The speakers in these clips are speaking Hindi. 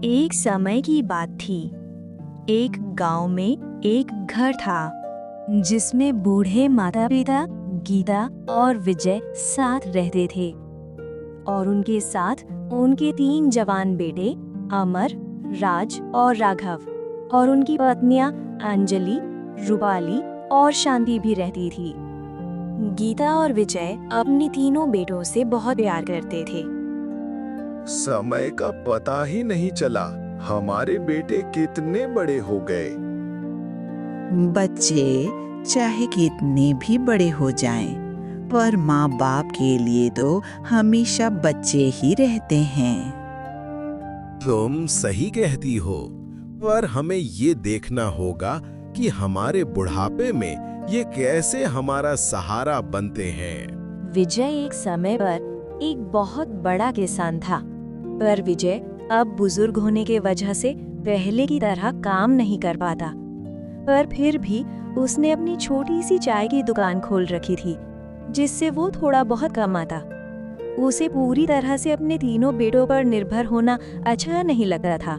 एक समय की बात थी। एक गांव में एक घर था जिसमें बूढ़े माता पिता गीता और विजय साथ रहते थे और उनके साथ उनके 3 जवान बेटे अमर, राज और राघव और उनकी पत्नियां अंजलि, रूपाली और शांति भी रहती थी। गीता और विजय अपने तीनों बेटों से बहुत प्यार करते थे। समय का पता ही नहीं चला, हमारे बेटे कितने बड़े हो गए। बच्चे चाहे कितने भी बड़े हो जाएं, पर माँ बाप के लिए तो हमेशा बच्चे ही रहते हैं। तुम सही कहती हो, पर हमें ये देखना होगा कि हमारे बुढ़ापे में ये कैसे हमारा सहारा बनते हैं। विजय एक समय पर एक बहुत बड़ा किसान था, पर विजय अब बुजुर्ग होने के वजह से पहले की तरह काम नहीं कर पाता। पर फिर भी उसने अपनी छोटी सी चाय की दुकान खोल रखी थी, जिससे वो थोड़ा बहुत कमाता। उसे पूरी तरह से अपने तीनों बेटों पर निर्भर होना अच्छा नहीं लगता था।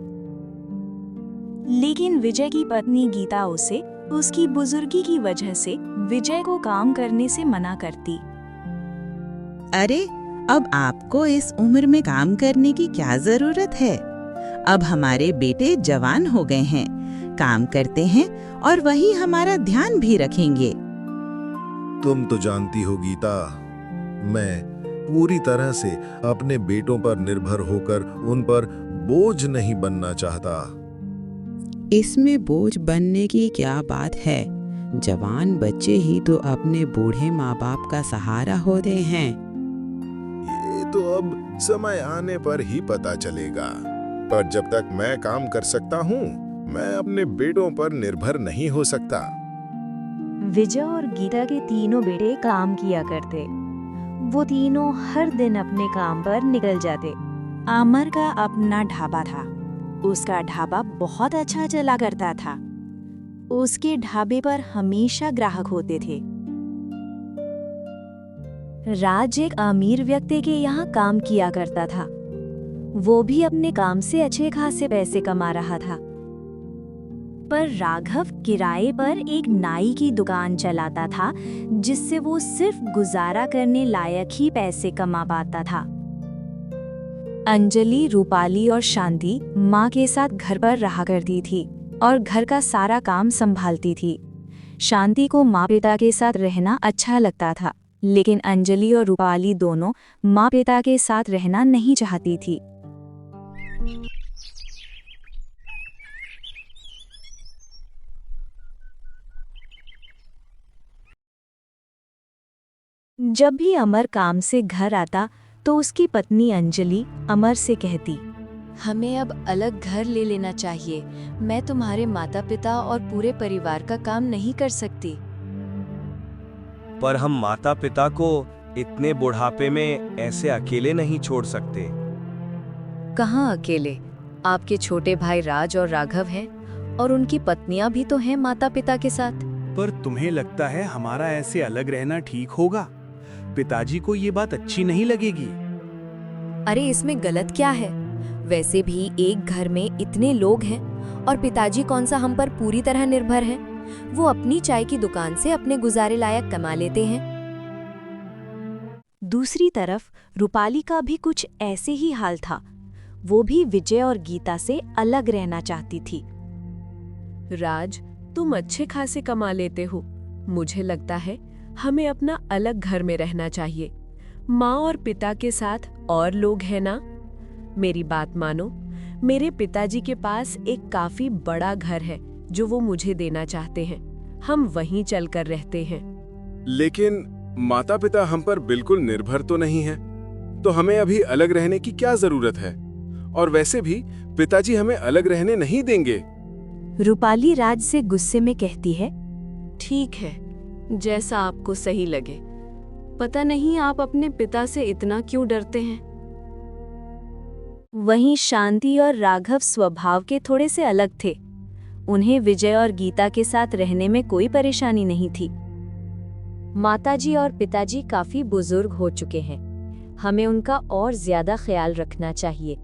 लेकिन विजय की पत्नी गीता उसे उसकी बुजुर्गी की वजह से विजय को काम करने से मना करती। अरे, अब आपको इस उम्र में काम करने की क्या जरूरत है? अब हमारे बेटे जवान हो गए हैं, काम करते हैं और वही हमारा ध्यान भी रखेंगे। तुम तो जानती हो गीता, मैं पूरी तरह से अपने बेटों पर निर्भर होकर उन पर बोझ नहीं बनना चाहता। इसमें बोझ बनने की क्या बात है? जवान बच्चे ही तो अपने बूढ़े माँ बाप का सहारा होते हैं। ये तो अब समय आने पर ही पता चलेगा, पर जब तक मैं काम कर सकता हूँ, मैं अपने बेटों पर निर्भर नहीं हो सकता। विजय और गीता के तीनों बेटे काम किया करते। वो तीनों हर दिन अपने काम पर निकल जाते। अमर का अपना ढाबा था। उसका ढाबा बहुत अच्छा चला करता था। उसके ढाबे पर हमेशा ग्राहक होते थे। राज एक अमीर व्यक्ति के यहाँ काम किया करता था। वो भी अपने काम से अच्छे खासे पैसे कमा रहा था। पर राघव किराए पर एक नाई की दुकान चलाता था, जिससे वो सिर्फ गुजारा करने लायक ही पैसे कमा पाता था। अंजलि, रूपाली और शांति माँ के साथ घर पर रहा करती थी और घर का सारा काम संभालती थी। शांति को माँ पिता के साथ रहना अच्छा लगता था, लेकिन अंजलि और रूपाली दोनों माँ पिता के साथ रहना नहीं चाहती थी। जब भी अमर काम से घर आता तो उसकी पत्नी अंजलि अमर से कहती, हमें अब अलग घर ले लेना चाहिए। मैं तुम्हारे माता पिता और पूरे परिवार का काम नहीं कर सकती। पर हम माता पिता को इतने बुढ़ापे में ऐसे अकेले नहीं छोड़ सकते। कहाँ अकेले? आपके छोटे भाई राज और राघव हैं और उनकी पत्नियां भी तो हैं माता पिता के साथ। पर तुम्हें लगता है हमारा ऐसे अलग रहना ठीक होगा? पिताजी को ये बात अच्छी नहीं लगेगी। अरे, इसमें गलत क्या है? वैसे भी एक घर में इतने लोग हैं और पिताजी कौन सा हम पर पूरी तरह निर्भर हैं। वो अपनी चाय की दुकान से अपने गुजारे लायक कमा लेते हैं। दूसरी तरफ रूपाली का भी कुछ ऐसे ही हाल था। वो भी विजय और गीता से अलग रहना चाहती थी। राज, तुम अच्छे खासे कमा लेते हो। मुझे लगता है हमें अपना अलग घर में रहना चाहिए। माँ और पिता के साथ और लोग हैं ना? मेरी बात मानो, मेरे पिताजी के पास एक काफी बड़ा घर है जो वो मुझे देना चाहते हैं। हम वहीं चलकर रहते हैं। लेकिन माता पिता हम पर बिल्कुल निर्भर तो नहीं है, तो हमें अभी अलग रहने की क्या जरूरत है? और वैसे भी पिताजी हमें अलग रहने नहीं देंगे। रूपाली राज से गुस्से में कहती है, ठीक है, जैसा आपको सही लगे। पता नहीं आप अपने पिता से इतना क्यों डरते हैं? वहीं शांति और राघव स्वभाव के थोड़े से अलग थे। उन्हें विजय और गीता के साथ रहने में कोई परेशानी नहीं थी। माताजी और पिताजी काफी बुजुर्ग हो चुके हैं। हमें उनका और ज्यादा ख्याल रखना चाहिए।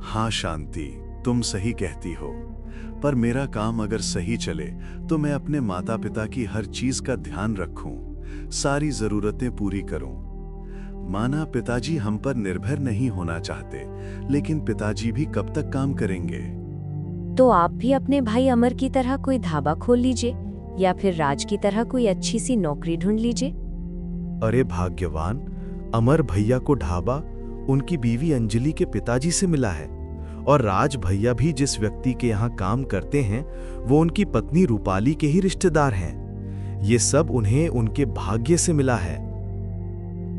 हाँ शांति, तुम सही कहती हो, पर मेरा काम अगर सही चले तो मैं अपने माता पिता की हर चीज का ध्यान रखूं, सारी जरूरतें पूरी करूं। माना पिताजी हम पर निर्भर नहीं होना चाहते, लेकिन पिताजी भी कब तक काम करेंगे? तो आप भी अपने भाई अमर की तरह कोई ढाबा खोल लीजिए या फिर राज की तरह कोई अच्छी सी नौकरी ढूंढ लीजिए। अरे भाग्यवान, अमर भैया को ढाबा उनकी बीवी अंजलि के पिताजी से मिला है, और राज भैया भी जिस व्यक्ति के यहाँ काम करते हैं वो उनकी पत्नी रूपाली के ही रिश्तेदार हैं। ये सब उन्हें उनके भाग्य से मिला है।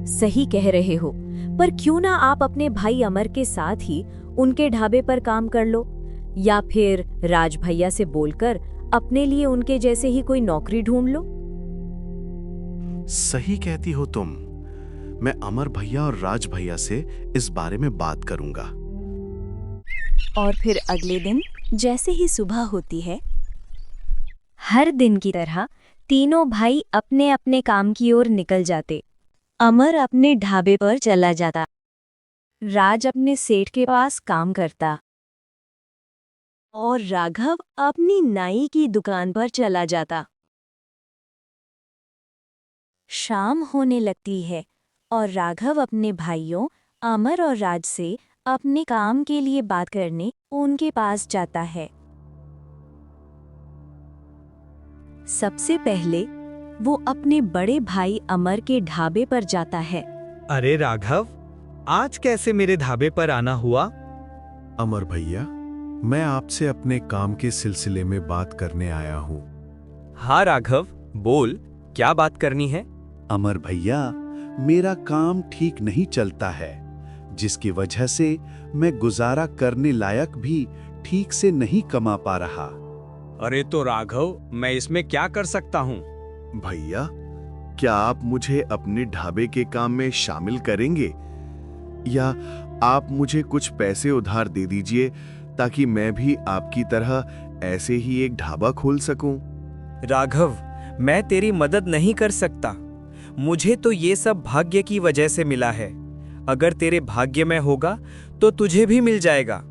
सही कह रहे हो, पर क्यों ना आप अपने भाई अमर के साथ ही उनके ढाबे पर काम कर लो, या फिर राज भैया से बोलकर अपने लिए उनके जैसे ही कोई नौकरी ढूंढ लो। सही कहती हो तुम। मैं अमर भैया और राज भैया से इस बारे में बात करूंगा। और फिर अगले दिन जैसे ही सुबह होती है, हर दिन की तरह तीनों भाई अपने अपने काम की ओर निकल जाते। अमर अपने ढाबे पर चला जाता, राज अपने सेठ के पास काम करता और राघव अपनी नाई की दुकान पर चला जाता। शाम होने लगती है और राघव अपने भाइयों अमर और राज से अपने काम के लिए बात करने उनके पास जाता है। सबसे पहले वो अपने बड़े भाई अमर के ढाबे पर जाता है। अरे राघव, आज कैसे मेरे ढाबे पर आना हुआ? अमर भैया, मैं आपसे अपने काम के सिलसिले में बात करने आया हूँ। हाँ राघव, बोल, क्या बात करनी है? अमर भैया, मेरा काम ठीक नहीं चलता है, जिसकी वजह से मैं गुजारा करने लायक भी ठीक से नहीं कमा पा रहा। अरे तो राघव, मैं इसमें क्या कर सकता हूँ? भैया, क्या आप मुझे अपने ढाबे के काम में शामिल करेंगे, या आप मुझे कुछ पैसे उधार दे दीजिए ताकि मैं भी आपकी तरह ऐसे ही एक ढाबा खोल सकूं? राघव, मैं तेरी मदद नहीं कर सकता। मुझे तो ये सब भाग्य की वजह से मिला है। अगर तेरे भाग्य में होगा तो तुझे भी मिल जाएगा।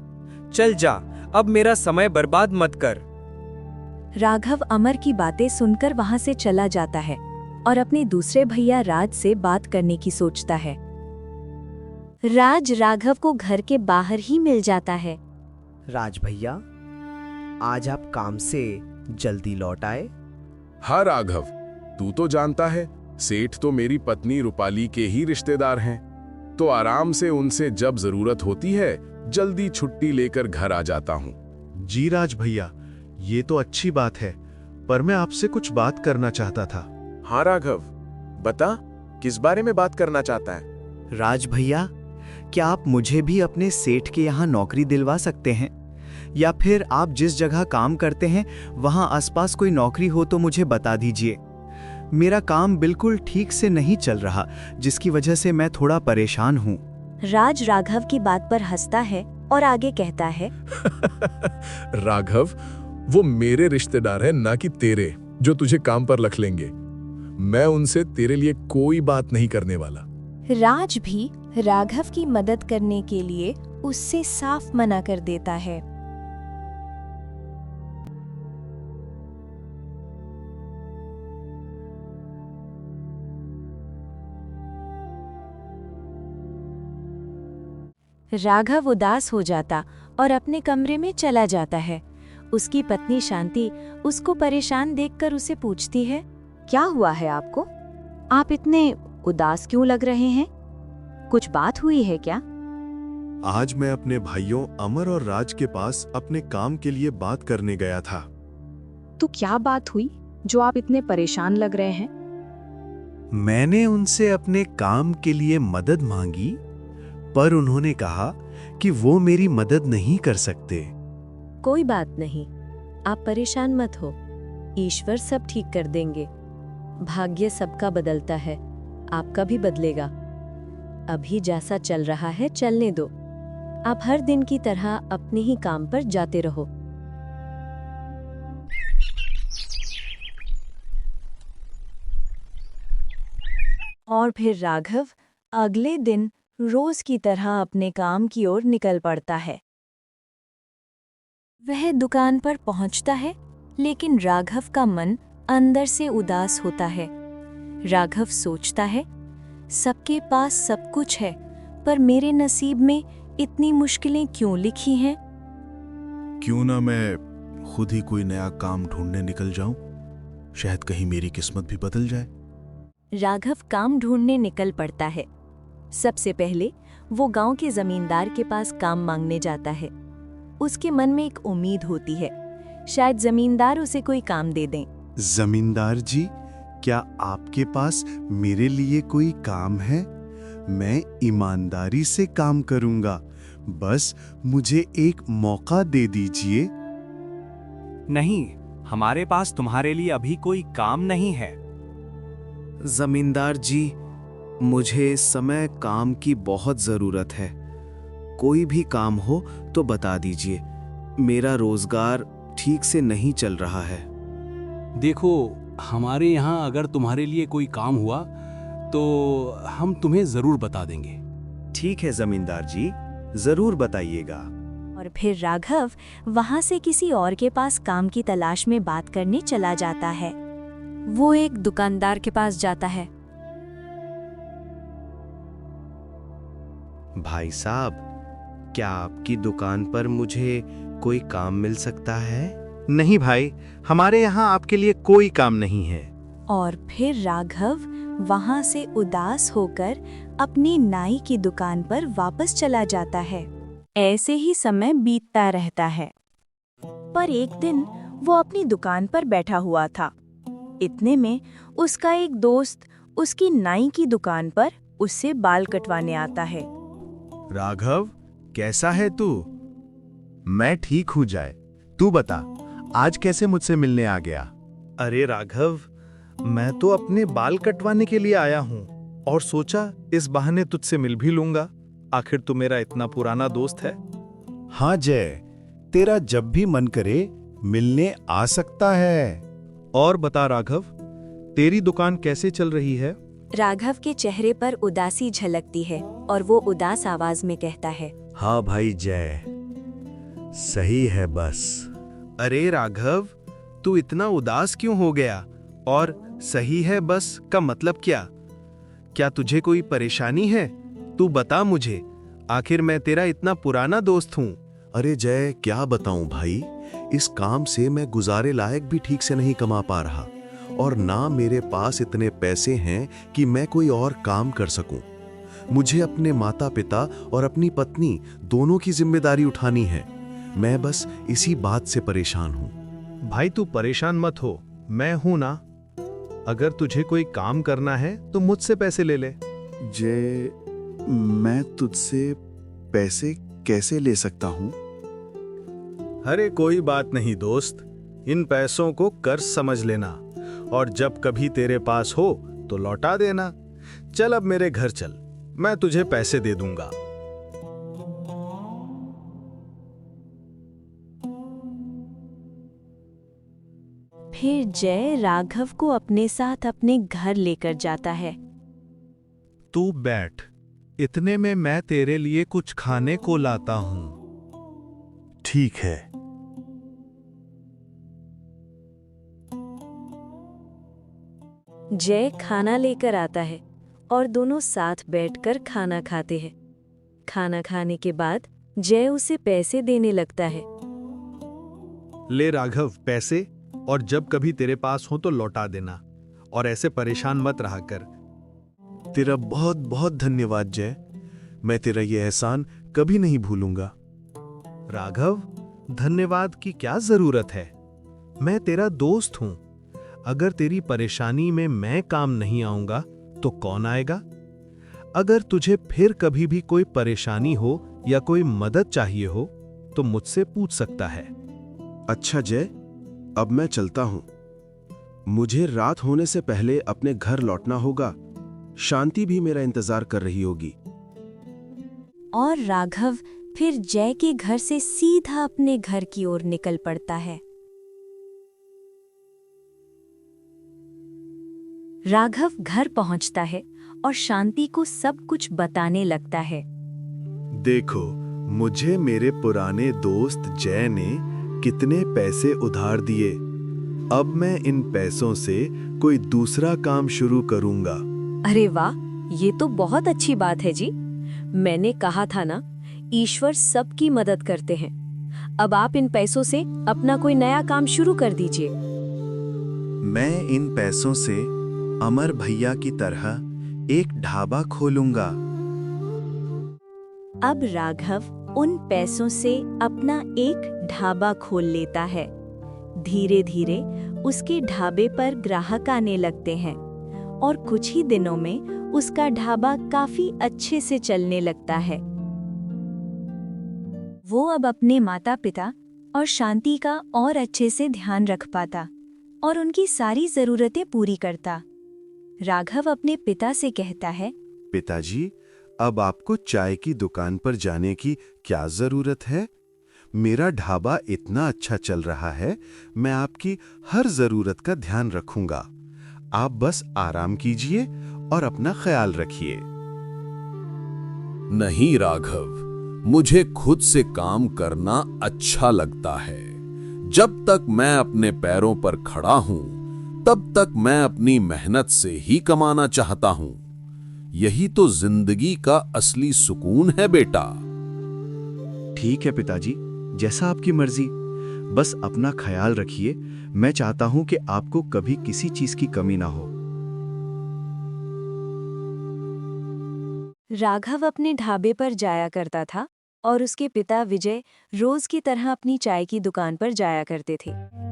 चल जा, अब मेरा समय बर्बाद मत कर। राघव अमर की बातें सुनकर वहां से चला जाता है और अपने दूसरे भैया राज से बात करने की सोचता है। राज राघव को घर के बाहर ही मिल जाता है। राज भैया, आज आप काम से जल्दी लौट आए? हाँ राघव, तू तो जानता है सेठ तो मेरी पत्नी रूपाली के ही रिश्तेदार हैं, तो आराम से उनसे जब जरूरत होती है जल्दी छुट्टी लेकर घर आ जाता हूँ। जी राज भैया, ये तो अच्छी बात है, पर मैं आपसे कुछ बात करना चाहता था। हाँ राघव, बता, किस बारे में बात करना चाहता है? राज भैया, क्या आप मुझे भी अपने सेठ के यहाँ नौकरी दिलवा सकते हैं? या फिर आप जिस जगह काम करते हैं वहाँ आसपास कोई नौकरी हो तो मुझे बता दीजिए। मेरा काम बिल्कुल ठीक से नहीं चल रहा, जिसकी वजह से मैं थोड़ा परेशान हूँ। राज राघव की बात पर हंसता है और आगे कहता है राघव, वो मेरे रिश्तेदार हैं, ना कि तेरे, जो तुझे काम पर रख लेंगे। मैं उनसे तेरे लिए कोई बात नहीं करने वाला। राज भी राघव की मदद करने के लिए उससे साफ मना कर देता है। राघव उदास हो जाता और अपने कमरे में चला जाता है। उसकी पत्नी शांति उसको परेशान देखकर उसे पूछती है, क्या हुआ है आपको? आप इतने उदास क्यों लग रहे हैं? कुछ बात हुई है क्या? आज मैं अपने भाइयों अमर और राज के पास अपने काम के लिए बात करने गया था। तो क्या बात हुई जो आप इतने परेशान लग रहे हैं? मैंने उनसे अपने काम के लिए मदद मांगी, पर उन्होंने कहा कि वो मेरी मदद नहीं कर सकते। कोई बात नहीं, आप परेशान मत हो, ईश्वर सब ठीक कर देंगे। भाग्य सबका बदलता है, आपका भी बदलेगा। अभी जैसा चल रहा है चलने दो, आप हर दिन की तरह अपने ही काम पर जाते रहो। और फिर राघव अगले दिन रोज की तरह अपने काम की ओर निकल पड़ता है। वह दुकान पर पहुंचता है, लेकिन राघव का मन अंदर से उदास होता है। राघव सोचता है, सबके पास सब कुछ है, पर मेरे नसीब में इतनी मुश्किलें क्यों लिखी हैं? क्यों ना मैं खुद ही कोई नया काम ढूंढने निकल जाऊं? शायद कहीं मेरी किस्मत भी बदल जाए। राघव काम ढूंढने निकल पड़ता है। सबसे पहले वो गांव के जमींदार के पास काम मांगने जाता है। उसके मन में एक उम्मीद होती है, शायद जमींदार उसे कोई काम दे दें। जमींदार जी, क्या आपके पास मेरे लिए कोई काम है? मैं ईमानदारी से काम करूंगा, बस मुझे एक मौका दे दीजिए। नहीं, हमारे पास तुम्हारे लिए अभी कोई काम नहीं है। जमींदार जी, मुझे इस समय काम की बहुत ज़रूरत है। कोई भी काम हो तो बता दीजिए। मेरा रोज़गार ठीक से नहीं चल रहा है। देखो, हमारे यहाँ अगर तुम्हारे लिए कोई काम हुआ तो हम तुम्हें ज़रूर बता देंगे। ठीक है जमींदार जी, ज़रूर बताइएगा। और फिर राघव वहां से किसी और के पास काम की तलाश में बात करने चला जाता है। वो एक दुकानदार के पास जाता है। भाई साहब, क्या आपकी दुकान पर मुझे कोई काम मिल सकता है? नहीं भाई, हमारे यहाँ आपके लिए कोई काम नहीं है। और फिर राघव वहां से उदास होकर अपनी नाई की दुकान पर वापस चला जाता है। ऐसे ही समय बीतता रहता है। पर एक दिन वो अपनी दुकान पर बैठा हुआ था। इतने में उसका एक दोस्त उसकी नाई की दुकान पर उससे बाल कटवाने आता है। राघव, कैसा है तू? मैं ठीक हूँ जाए। तू बता, आज कैसे मुझसे मिलने आ गया? अरे राघव, मैं तो अपने बाल कटवाने के लिए आया हूँ और सोचा इस बहाने तुझसे मिल भी लूंगा। आखिर तू मेरा इतना पुराना दोस्त है। हाँ जय, तेरा जब भी मन करे मिलने आ सकता है। और बता राघव, तेरी दुकान कैसे चल रही है? राघव के चेहरे पर उदासी झलकती है और वो उदास आवाज में कहता है, हाँ भाई जय, सही है बस। अरे राघव, तू इतना उदास क्यों हो गया? और सही है बस का मतलब क्या? क्या तुझे कोई परेशानी है? तू बता मुझे, आखिर मैं तेरा इतना पुराना दोस्त हूँ। अरे जय, क्या बताऊं भाई, इस काम से मैं गुजारे लायक भी ठीक से नहीं कमा पा रहा और ना मेरे पास इतने पैसे हैं कि मैं कोई और काम कर सकूं। मुझे अपने माता पिता और अपनी पत्नी दोनों की जिम्मेदारी उठानी है। मैं बस इसी बात से परेशान हूं। भाई तू परेशान मत हो, मैं हूं ना। अगर तुझे कोई काम करना है तो मुझसे पैसे ले ले। जय, मैं तुझसे पैसे कैसे ले सकता हूं? अरे कोई बात नहीं दोस्त, इन पैसों को कर्ज समझ लेना और जब कभी तेरे पास हो तो लौटा देना। चल अब मेरे घर चल, मैं तुझे पैसे दे दूंगा। फिर जय राघव को अपने साथ अपने घर लेकर जाता है। तू बैठ, इतने में मैं तेरे लिए कुछ खाने को लाता हूं। ठीक है। जय खाना लेकर आता है और दोनों साथ बैठकर खाना खाते हैं। खाना खाने के बाद जय उसे पैसे देने लगता है। ले राघव पैसे, और जब कभी तेरे पास हो तो लौटा देना और ऐसे परेशान मत रहा कर। तेरा बहुत बहुत धन्यवाद जय, मैं तेरा ये एहसान कभी नहीं भूलूंगा। राघव, धन्यवाद की क्या जरूरत है? मैं तेरा दोस्त हूं। अगर तेरी परेशानी में मैं काम नहीं आऊंगा तो कौन आएगा? अगर तुझे फिर कभी भी कोई परेशानी हो या कोई मदद चाहिए हो तो मुझसे पूछ सकता है। अच्छा जय, अब मैं चलता हूं। मुझे रात होने से पहले अपने घर लौटना होगा। शांति भी मेरा इंतजार कर रही होगी। और राघव फिर जय के घर से सीधा अपने घर की ओर निकल पड़ता है। राघव घर पहुंचता है और शांति को सब कुछ बताने लगता है। देखो, मुझे मेरे पुराने दोस्त जय ने कितने पैसे उधार दिए। अब मैं इन पैसों से कोई दूसरा काम शुरू करूंगा। अरे वाह, ये तो बहुत अच्छी बात है जी। मैंने कहा था ना, ईश्वर सबकी मदद करते हैं। अब आप इन पैसों से अपना कोई नया काम शुरू कर दीजिए। मैं इन पैसों से अमर भैया की तरह एक ढाबा खोलूंगा। अब राघव उन पैसों से अपना एक ढाबा खोल लेता है। धीरे धीरे उसके ढाबे पर ग्राहक आने लगते हैं और कुछ ही दिनों में उसका ढाबा काफी अच्छे से चलने लगता है। वो अब अपने माता पिता और शांति का और अच्छे से ध्यान रख पाता और उनकी सारी जरूरतें पूरी करता। राघव अपने पिता से कहता है, पिताजी, अब आपको चाय की दुकान पर जाने की क्या जरूरत है? मेरा ढाबा इतना अच्छा चल रहा है, मैं आपकी हर जरूरत का ध्यान रखूंगा। आप बस आराम कीजिए और अपना ख्याल रखिए। नहीं राघव, मुझे खुद से काम करना अच्छा लगता है। जब तक मैं अपने पैरों पर खड़ा हूं, तब तक मैं अपनी मेहनत से ही कमाना चाहता हूं। यही तो जिंदगी का असली सुकून है बेटा। ठीक है पिताजी, जैसा आपकी मर्जी। बस अपना ख्याल रखिए। मैं चाहता हूं कि आपको कभी किसी चीज की कमी ना हो। राघव अपने ढाबे पर जाया करता था और उसके पिता विजय रोज की तरह अपनी चाय की दुकान पर जाया करते थे।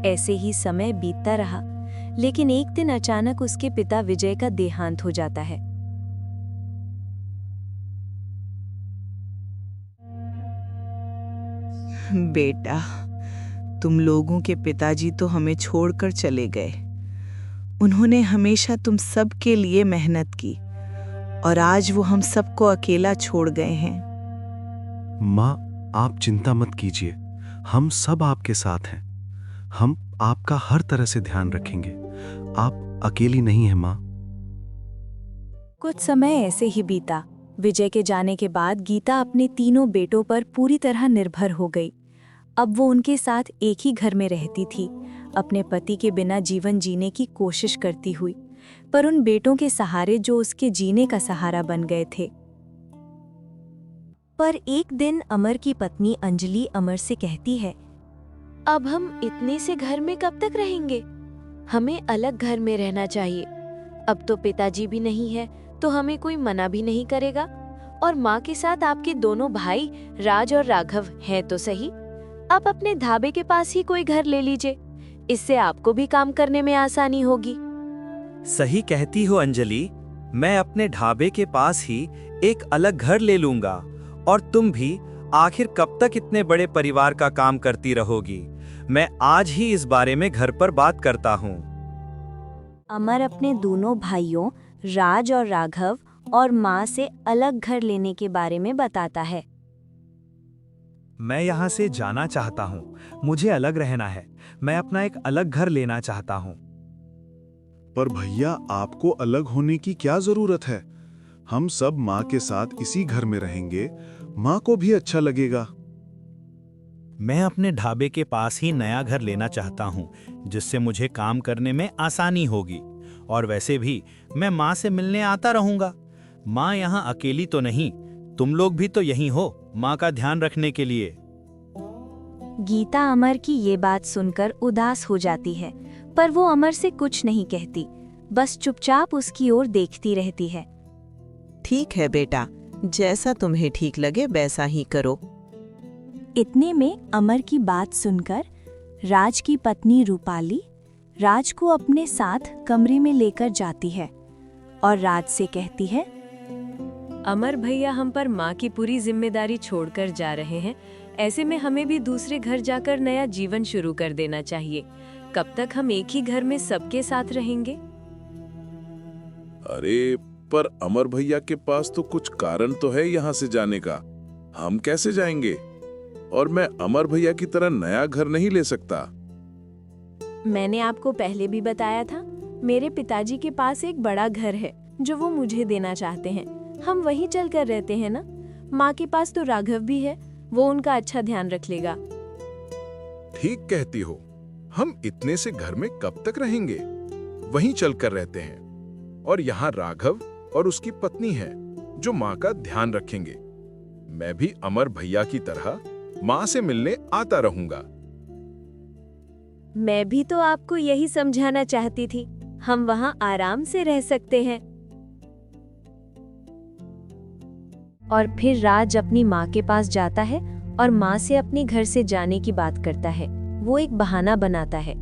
ऐसे ही समय बीतता रहा, लेकिन एक दिन अचानक उसके पिता विजय का देहांत हो जाता है। बेटा, तुम लोगों के पिताजी तो हमें छोड़कर चले गए। उन्होंने हमेशा तुम सब के लिए मेहनत की और आज वो हम सबको अकेला छोड़ गए हैं। माँ, आप चिंता मत कीजिए, हम सब आपके साथ हैं। हम आपका हर तरह से ध्यान रखेंगे। आप अकेली नहीं हैं माँ। कुछ समय ऐसे ही बीता। विजय के जाने के बाद गीता अपने तीनों बेटों पर पूरी तरह निर्भर हो गई। अब वो उनके साथ एक ही घर में रहती थी, अपने पति के बिना जीवन जीने की कोशिश करती हुई, पर उन बेटों के सहारे जो उसके जीने का सहारा बन गए थे। पर एक दिन अमर की पत्नी अंजलि अमर से कहती है, अब हम इतने से घर में कब तक रहेंगे? हमें अलग घर में रहना चाहिए। अब तो पिताजी भी नहीं है, तो हमें कोई मना भी नहीं करेगा। और माँ के साथ आपके दोनों भाई राज और राघव हैं तो सही। आप अपने ढाबे के पास ही कोई घर ले लीजिए, इससे आपको भी काम करने में आसानी होगी। सही कहती हो अंजलि, मैं अपने ढाबे के पास ही एक अलग घर ले लूंगा। और तुम भी आखिर कब तक इतने बड़े परिवार का काम करती रहोगी? मैं आज ही इस बारे में घर पर बात करता हूँ। अमर अपने दोनों भाइयों राज और राघव और माँ से अलग घर लेने के बारे में बताता है। मैं यहाँ से जाना चाहता हूँ, मुझे अलग रहना है। मैं अपना एक अलग घर लेना चाहता हूँ। पर भैया, आपको अलग होने की क्या जरूरत है? हम सब माँ के साथ इसी घर में रहेंगे, माँ को भी अच्छा लगेगा। मैं अपने ढाबे के पास ही नया घर लेना चाहता हूँ, जिससे मुझे काम करने में आसानी होगी। और वैसे भी मैं माँ से मिलने आता रहूंगा। माँ यहाँ अकेली तो नहीं, तुम लोग भी तो यहीं हो माँ का ध्यान रखने के लिए। गीता अमर की ये बात सुनकर उदास हो जाती है, पर वो अमर से कुछ नहीं कहती, बस चुपचाप उसकी ओर देखती रहती है। ठीक है बेटा, जैसा तुम्हें ठीक लगे वैसा ही करो। इतने में अमर की बात सुनकर राज की पत्नी रूपाली राज को अपने साथ कमरे में लेकर जाती है और राज से कहती है, अमर भैया हम पर माँ की पूरी जिम्मेदारी छोड़कर जा रहे हैं। ऐसे में हमें भी दूसरे घर जाकर नया जीवन शुरू कर देना चाहिए। कब तक हम एक ही घर में सबके साथ रहेंगे? अरे, पर अमर भैया के पास तो कुछ कारण तो है यहाँ से जाने का। हम कैसे जाएंगे? और मैं अमर भैया की तरह नया घर नहीं ले सकता। मैंने आपको पहले भी बताया था, मेरे पिताजी के पास एक बड़ा घर है जो वो मुझे देना चाहते हैं। हम वहीं चलकर रहते हैं ना। माँ के पास तो राघव भी है, वो उनका अच्छा ध्यान रख लेगा। ठीक कहती हो। हम इतने से घर में कब तक रहेंगे? वहीं चलकर रहते हैं। और यहाँ राघव और उसकी पत्नी है जो माँ का ध्यान रखेंगे। मैं भी अमर भैया की तरह माँ से मिलने आता रहूंगा। मैं भी तो आपको यही समझाना चाहती थी। हम वहां आराम से रह सकते हैं। और फिर राज अपनी माँ के पास जाता है और माँ से अपने घर से जाने की बात करता है। वो एक बहाना बनाता है।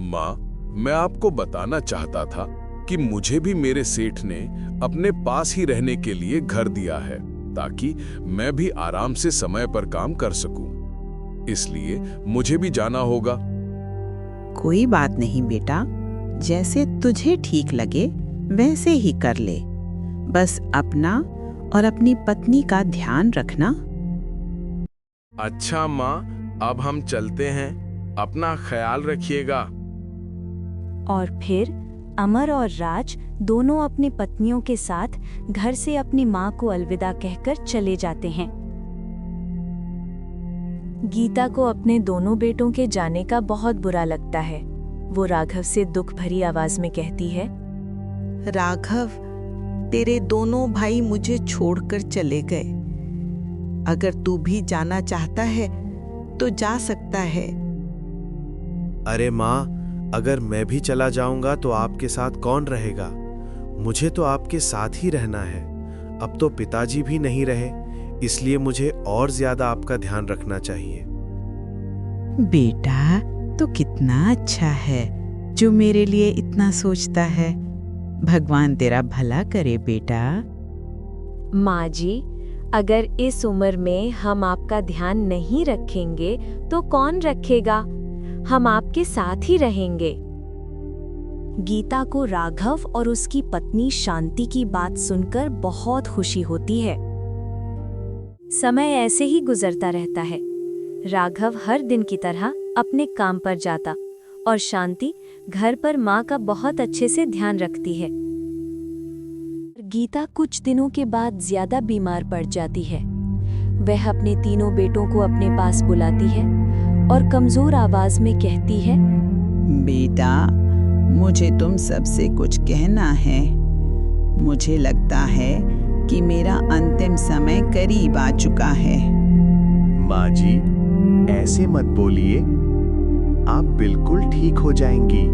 माँ, मैं आपको बताना चाहता था कि मुझे भी मेरे सेठ ने अपने पास ही रहने के लिए घर दिया है, ताकि मैं भी आराम से समय पर काम कर सकूं। इसलिए मुझे भी जाना होगा। कोई बात नहीं बेटा, जैसे तुझे ठीक लगे वैसे ही कर ले। बस अपना और अपनी पत्नी का ध्यान रखना। अच्छा माँ, अब हम चलते हैं। अपना ख्याल रखिएगा। और फिर अमर और राज दोनों अपनी पत्नियों के साथ घर से अपनी माँ को अलविदा कहकर चले जाते हैं। गीता को अपने दोनों बेटों के जाने का बहुत बुरा लगता है। वो राघव से दुख भरी आवाज में कहती है, राघव, तेरे दोनों भाई मुझे छोड़कर चले गए। अगर तू भी जाना चाहता है तो जा सकता है। अरे माँ, अगर मैं भी चला जाऊंगा तो आपके साथ कौन रहेगा? मुझे तो आपके साथ ही रहना है। अब तो पिताजी भी नहीं रहे, इसलिए मुझे और ज्यादा आपका ध्यान रखना चाहिए। बेटा तो कितना अच्छा है जो मेरे लिए इतना सोचता है। भगवान तेरा भला करे बेटा। माँ जी, अगर इस उम्र में हम आपका ध्यान नहीं रखेंगे तो कौन रखेगा? हम आपके साथ ही रहेंगे। गीता को राघव और उसकी पत्नी शांति की बात सुनकर बहुत खुशी होती है। समय ऐसे ही गुजरता रहता है। राघव हर दिन की तरह अपने काम पर जाता और शांति घर पर माँ का बहुत अच्छे से ध्यान रखती है। गीता कुछ दिनों के बाद ज्यादा बीमार पड़ जाती है। वह अपने तीनों बेटों को अपने पास बुलाती है और कमजोर आवाज में कहती है, बेटा, मुझे तुम सबसे कुछ कहना है। मुझे लगता है कि मेरा अंतिम समय करीब आ चुका है। माँ जी, ऐसे मत बोलिए, आप बिल्कुल ठीक हो जाएंगी।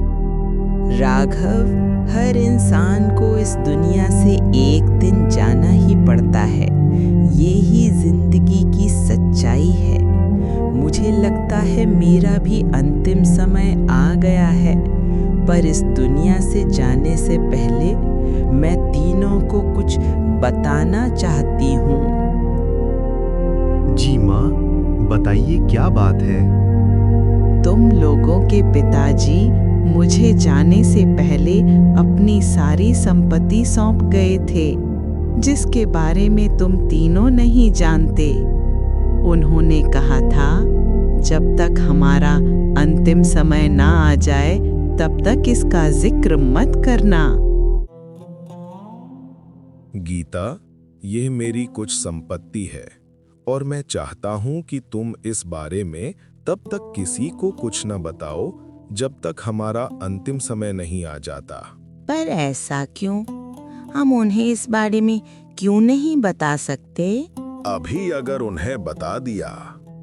राघव, हर इंसान को इस दुनिया से एक दिन जाना ही पड़ता है। ये ही जिंदगी की सच्चाई है। मुझे लगता है मेरा भी अंतिम समय आ गया है, पर इस दुनिया से जाने से पहले मैं तीनों को कुछ बताना चाहती हूँ। जी माँ, बताइए क्या बात है? तुम लोगों के पिताजी मुझे जाने से पहले अपनी सारी संपत्ति सौंप गए थे, जिसके बारे में तुम तीनों नहीं जानते। उन्होंने कहा था, जब तक हमारा अंतिम समय ना आ जाए तब तक इसका जिक्र मत करना। गीता, यह मेरी कुछ संपत्ति है और मैं चाहता हूं कि तुम इस बारे में तब तक किसी को कुछ न बताओ जब तक हमारा अंतिम समय नहीं आ जाता। पर ऐसा क्यों? हम उन्हें इस बारे में क्यों नहीं बता सकते? अभी अगर उन्हें बता दिया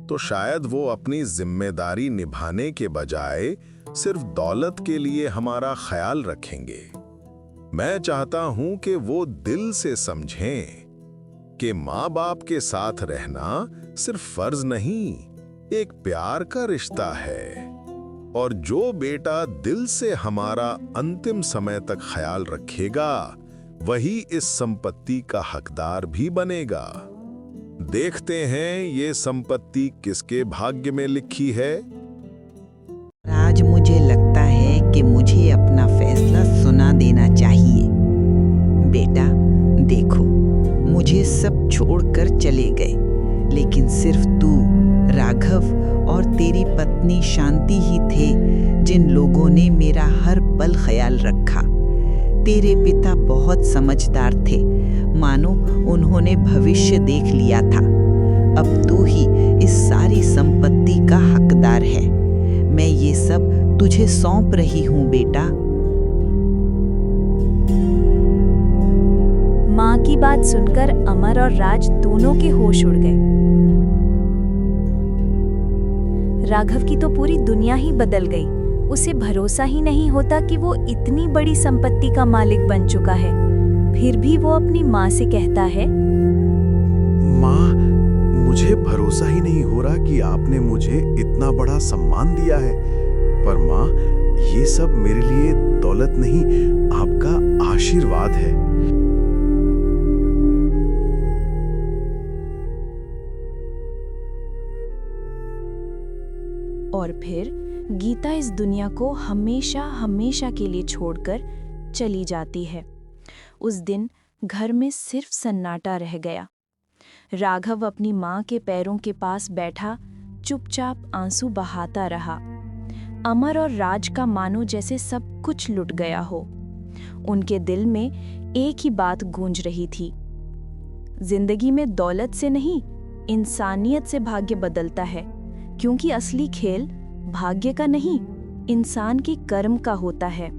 तो शायद वो अपनी जिम्मेदारी निभाने के बजाय सिर्फ दौलत के लिए हमारा ख्याल रखेंगे। मैं चाहता हूं कि वो दिल से समझें कि माँ बाप के साथ रहना सिर्फ फर्ज नहीं, एक प्यार का रिश्ता है। और जो बेटा दिल से हमारा अंतिम समय तक ख्याल रखेगा, वही इस संपत्ति का हकदार भी बनेगा। देखते हैं ये संपत्ति किसके भाग्य में लिखी है। आज मुझे लगता है कि मुझे अपना फैसला सुना देना चाहिए। बेटा, देखो, मुझे सब छोड़कर चले गए, लेकिन सिर्फ तू, राघव और तेरी पत्नी शांति ही थे जिन लोगों ने मेरा हर पल ख्याल रखा। तेरे पिता बहुत समझदार थे, मानो उन्होंने भविष्य देख लिया था। अब तू ही इस सारी संपत्ति का हक तुझे सौंप रही हूँ बेटा। माँ की बात सुनकर अमर और राज दोनों के होश उड़ गए। राघव की तो पूरी दुनिया ही बदल गई। उसे भरोसा ही नहीं होता कि वो इतनी बड़ी संपत्ति का मालिक बन चुका है। फिर भी वो अपनी माँ से कहता है, माँ, मुझे भरोसा ही नहीं हो रहा कि आपने मुझे इतना बड़ा सम्मान दिया है। पर माँ, ये सब मेरे लिए दौलत नहीं, आपका आशीर्वाद है। और फिर गीता इस दुनिया को हमेशा हमेशा के लिए छोड़कर चली जाती है। उस दिन घर में सिर्फ सन्नाटा रह गया। राघव अपनी माँ के पैरों के पास बैठा चुपचाप आंसू बहाता रहा। अमर और राज का मानो जैसे सब कुछ लुट गया हो। उनके दिल में एक ही बात गूंज रही थी, जिंदगी में दौलत से नहीं, इंसानियत से भाग्य बदलता है। क्योंकि असली खेल भाग्य का नहीं, इंसान के कर्म का होता है।